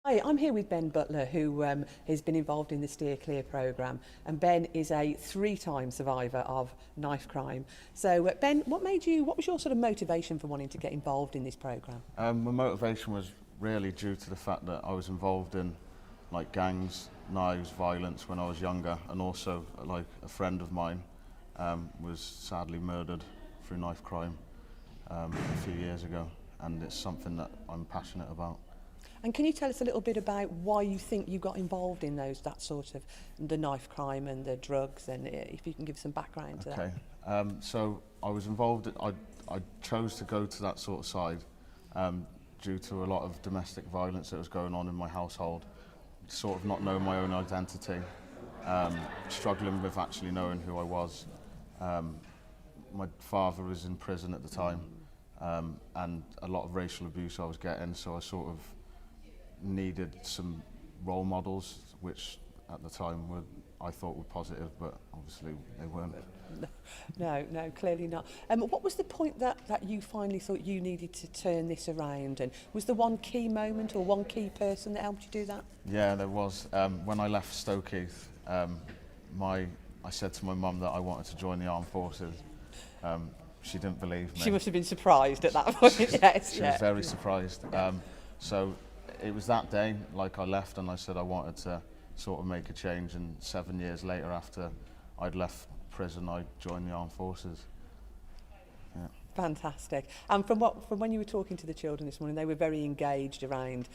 Hi, I'm here with Ben Butler, who has been involved in the Steer Clear programme, and Ben is a three-time survivor of knife crime. So, Ben, what was your sort of motivation for wanting to get involved in this programme? My motivation was really due to the fact that I was involved in like gangs, knives, violence when I was younger, and also like a friend of mine was sadly murdered through knife crime a few years ago, and it's something that I'm passionate about. And can you tell us a little bit about why you think you got involved in that sort of the knife crime and the drugs, and if you can give some background to Okay, that? so I was involved. I chose to go to that sort of side due to a lot of domestic violence that was going on in my household. Sort of not knowing my own identity, struggling with actually knowing who I was. My father was in prison at the time, and a lot of racial abuse I was getting, so I sort of needed some role models, which at the time I thought were positive, but obviously they weren't. No, clearly not. What was the point that you finally thought you needed to turn this around? And was there one key moment or one key person that helped you do that? Yeah, there was. When I left Stoke Heath, I said to my mum that I wanted to join the armed forces. She didn't believe me. She must have been surprised at that point. Yes, She was very surprised. So it was that day, like I left and I said I wanted to sort of make a change, and 7 years later after I'd left prison, I joined the armed forces. Yeah. Fantastic. And from when you were talking to the children this morning, they were very engaged around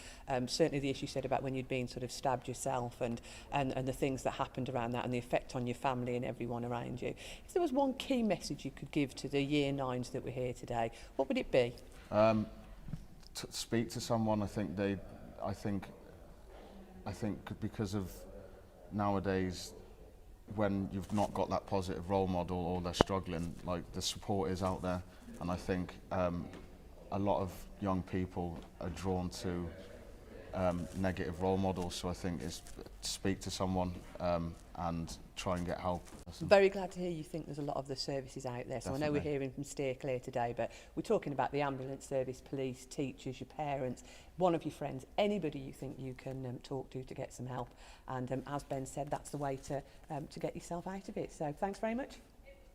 certainly the issue you said about when you'd been sort of stabbed yourself and the things that happened around that and the effect on your family and everyone around you. If there was one key message you could give to the year nines that were here today, what would it be? To speak to someone. I think because of nowadays, when you've not got that positive role model or they're struggling, like the support is out there, and I think a lot of young people are drawn to negative role models, so I think it's speak to someone and try and get help. Very glad to hear you think there's a lot of the services out there. So Definitely. I know we're hearing from Steer Clear today, but we're talking about the ambulance service, police, teachers, your parents, one of your friends, anybody you think you can talk to get some help. And as Ben said, that's the way to get yourself out of it. So thanks very much.